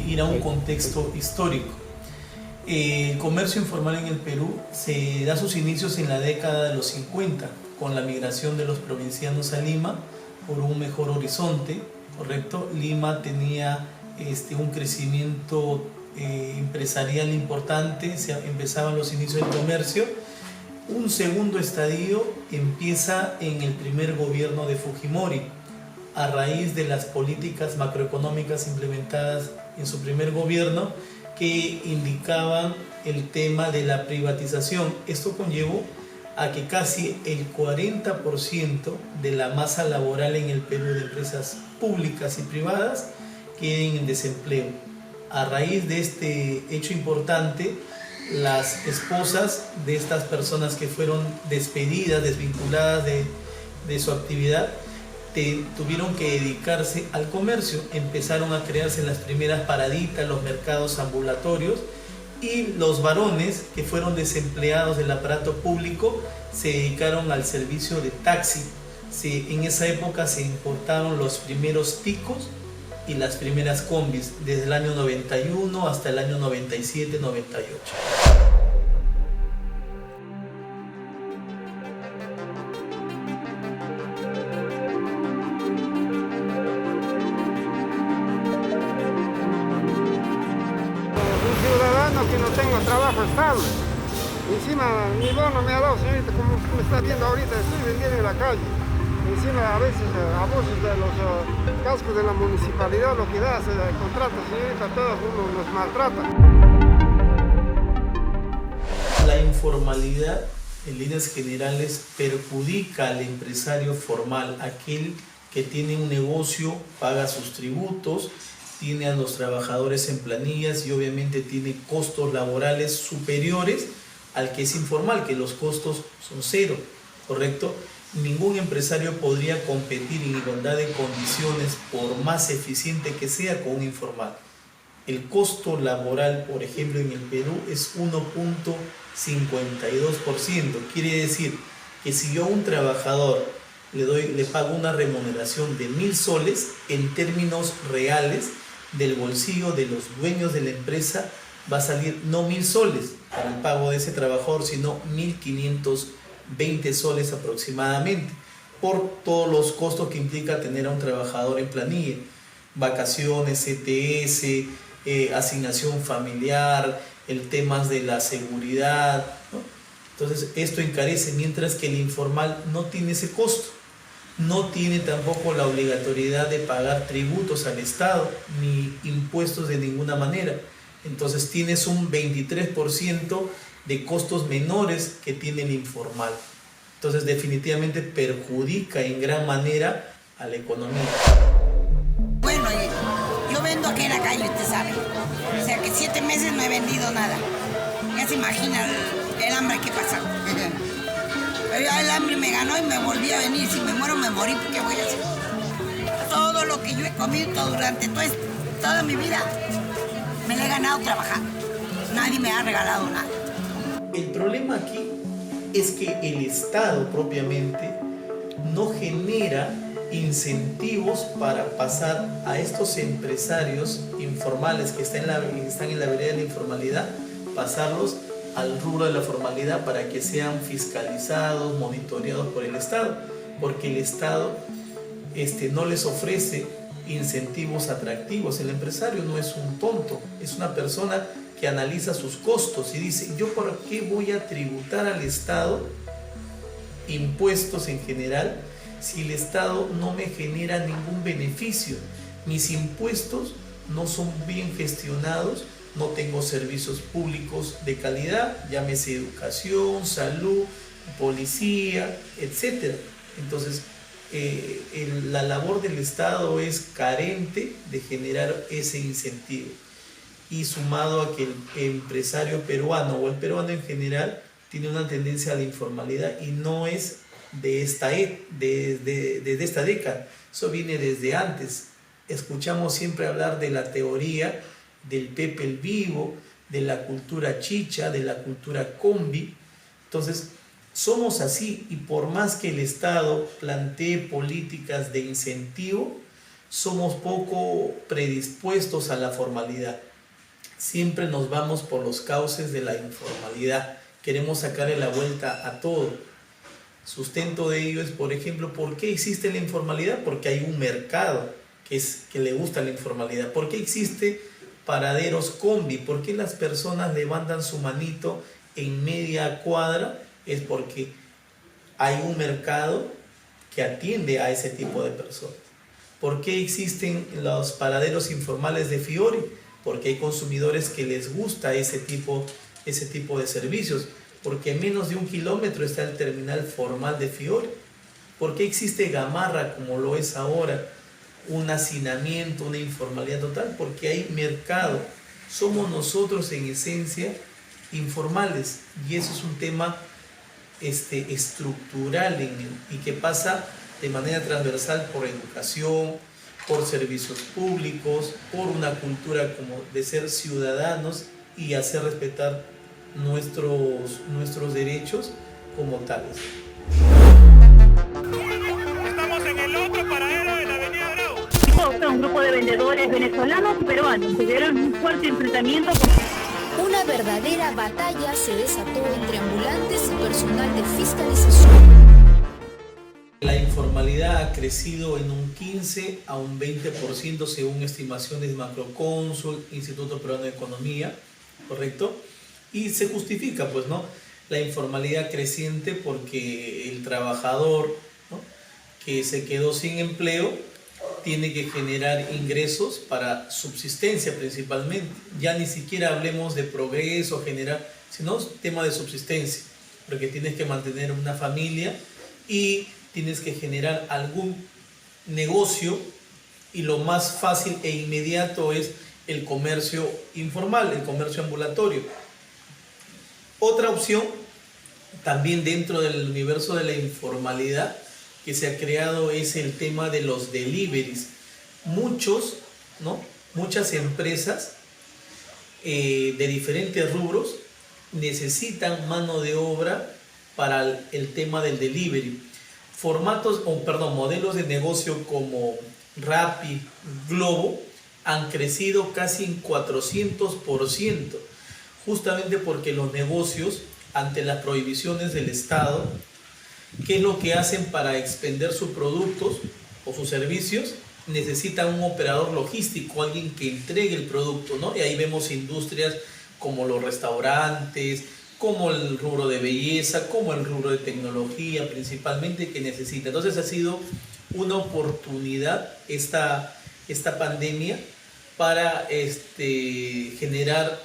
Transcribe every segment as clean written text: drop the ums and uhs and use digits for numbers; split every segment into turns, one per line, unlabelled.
ir a un contexto histórico. El comercio informal en el Perú se da sus inicios en la década de los 50, con la migración de los provincianos a Lima por un mejor horizonte, ¿correcto? Lima tenía un crecimiento empresarial importante, empezaban los inicios del comercio. Un segundo estadio empieza en el primer gobierno de Fujimori, a raíz de las políticas macroeconómicas implementadas en su primer gobierno, que indicaban el tema de la privatización. Esto conllevó a que casi el 40% de la masa laboral en el Perú de empresas públicas y privadas queden en desempleo. A raíz de este hecho importante, las esposas de estas personas que fueron despedidas, desvinculadas de su actividad, tuvieron que dedicarse al comercio. Empezaron a crearse las primeras paraditas, los mercados ambulatorios, y los varones que fueron desempleados del aparato público se dedicaron al servicio de taxi. En esa época se importaron los primeros ticos y las primeras combis, desde el año 91 hasta el año 97-98.
Que no tengo trabajo estable. Encima mi bono me ha dado, señorita, como me está viendo ahorita, estoy vendiendo en la calle. Encima a veces abusos de los cascos de la municipalidad, lo que da, se contrata, señorita, todos uno nos maltrata.
La informalidad, en líneas generales, perjudica al empresario formal, aquel que tiene un negocio, paga sus tributos, tiene a los trabajadores en planillas y obviamente tiene costos laborales superiores al que es informal, que los costos son cero, ¿correcto? Ningún empresario podría competir en igualdad de condiciones, por más eficiente que sea, con un informal. El costo laboral, por ejemplo, en el Perú es 1.52%. Quiere decir que si yo a un trabajador le pago una remuneración de 1.000 soles, en términos reales, del bolsillo de los dueños de la empresa va a salir no 1.000 soles para el pago de ese trabajador, sino 1.520 soles aproximadamente, por todos los costos que implica tener a un trabajador en planilla: vacaciones, CTS, asignación familiar, el tema de la seguridad, ¿no? Entonces esto encarece, mientras que el informal no tiene ese costo. No tiene tampoco la obligatoriedad de pagar tributos al Estado, ni impuestos de ninguna manera. Entonces tienes un 23% de costos menores que tiene el informal. Entonces definitivamente perjudica en gran manera a la economía.
Bueno, yo vendo aquí en la calle, usted sabe. O sea que 7 meses no he vendido nada. Ya se imagina el hambre que pasa. Pero ya el hambre me ganó y me volví a venir. Si me muero, me morí, ¿qué voy a hacer? Todo lo que yo he comido durante toda mi vida, me lo he ganado trabajando. Nadie me ha regalado nada.
El problema aquí es que el Estado propiamente no genera incentivos para pasar a estos empresarios informales que están en la vereda de la informalidad, pasarlos al rubro de la formalidad para que sean fiscalizados, monitoreados por el Estado, porque el Estado no les ofrece incentivos atractivos. El empresario no es un tonto, es una persona que analiza sus costos y dice: ¿yo por qué voy a tributar al Estado impuestos en general si el Estado no me genera ningún beneficio? Mis impuestos no son bien gestionados, no tengo servicios públicos de calidad, llámese educación, salud, policía, etc. Entonces, la labor del Estado es carente de generar ese incentivo. Y sumado a que el empresario peruano o el peruano en general tiene una tendencia a la informalidad, y no es de desde esta década, eso viene desde antes. Escuchamos siempre hablar de la teoría del Pepe el Vivo, de la cultura chicha, de la cultura combi. Entonces, somos así, y por más que el Estado plantee políticas de incentivo, somos poco predispuestos a la formalidad. Siempre nos vamos por los cauces de la informalidad. Queremos sacarle la vuelta a todo. Sustento de ello es, por ejemplo, ¿por qué existe la informalidad? Porque hay un mercado que le gusta la informalidad. ¿Por qué existe paraderos combi? ¿Por qué las personas levantan su manito en media cuadra? Es porque hay un mercado que atiende a ese tipo de personas. ¿Por qué existen los paraderos informales de Fiori? Porque hay consumidores que les gusta ese tipo de servicios. Porque a menos de 1 kilómetro está el terminal formal de Fiori. ¿Por qué existe Gamarra como lo es ahora? Un hacinamiento, una informalidad total, porque hay mercado. Somos nosotros en esencia informales, y eso es un tema estructural y que pasa de manera transversal por educación, por servicios públicos, por una cultura como de ser ciudadanos y hacer respetar nuestros derechos como tales.
Estamos en el otro paradero de la Avenida Bravo.
Un grupo de vendedores venezolanos y peruanos tuvieron un fuerte enfrentamiento.
Una verdadera batalla se desató entre ambulantes y personal de fiscalización.
La informalidad ha crecido en un 15 a un 20% según estimaciones de Macrocónsul, Instituto Peruano de Economía, ¿correcto? Y se justifica, pues, ¿no? La informalidad creciente porque el trabajador, ¿no?, que se quedó sin empleo tiene que generar ingresos para subsistencia principalmente. Ya ni siquiera hablemos de progreso, generar, sino tema de subsistencia, porque tienes que mantener una familia y tienes que generar algún negocio, y lo más fácil e inmediato es el comercio informal, el comercio ambulatorio. Otra opción, también dentro del universo de la informalidad que se ha creado, es el tema de los deliveries. Muchas empresas de diferentes rubros necesitan mano de obra para el tema del delivery. Modelos de negocio como Rappi, Globo han crecido casi en 400%, justamente porque los negocios, ante las prohibiciones del Estado, ¿qué es lo que hacen para expender sus productos o sus servicios? Necesitan un operador logístico, alguien que entregue el producto, ¿no? Y ahí vemos industrias como los restaurantes, como el rubro de belleza, como el rubro de tecnología principalmente, que necesita. Entonces ha sido una oportunidad esta pandemia para generar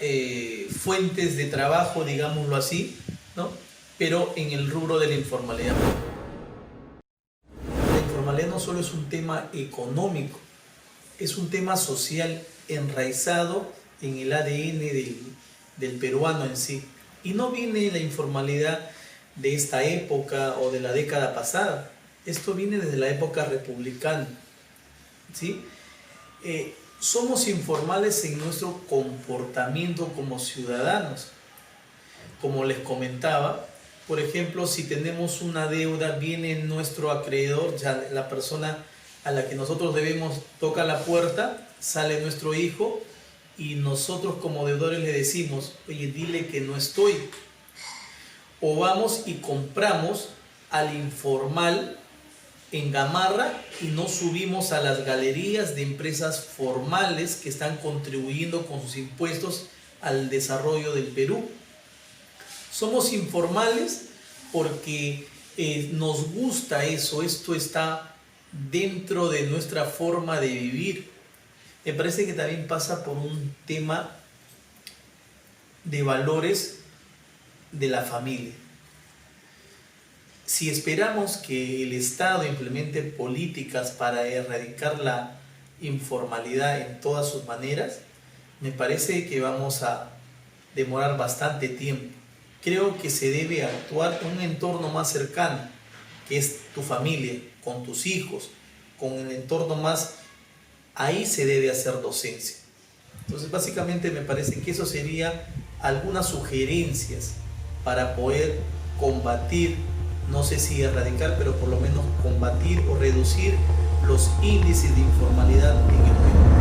fuentes de trabajo, digámoslo así, ¿no?, pero en el rubro de la informalidad. La informalidad no solo es un tema económico, es un tema social enraizado en el ADN del peruano en sí. Y no viene la informalidad de esta época o de la década pasada. Esto viene desde la época republicana, ¿sí? Somos informales en nuestro comportamiento como ciudadanos. Como les comentaba, por ejemplo, si tenemos una deuda, viene nuestro acreedor, ya la persona a la que nosotros debemos, toca la puerta, sale nuestro hijo, y nosotros como deudores le decimos: oye, dile que no estoy. O vamos y compramos al informal en Gamarra y nos subimos a las galerías de empresas formales que están contribuyendo con sus impuestos al desarrollo del Perú. Somos informales porque nos gusta eso, esto está dentro de nuestra forma de vivir. Me parece que también pasa por un tema de valores de la familia. Si esperamos que el Estado implemente políticas para erradicar la informalidad en todas sus maneras, me parece que vamos a demorar bastante tiempo. Creo que se debe actuar en un entorno más cercano, que es tu familia, con tus hijos, con el entorno más. Ahí se debe hacer docencia. Entonces, básicamente me parece que eso sería algunas sugerencias para poder combatir, no sé si erradicar, pero por lo menos combatir o reducir los índices de informalidad en el Perú.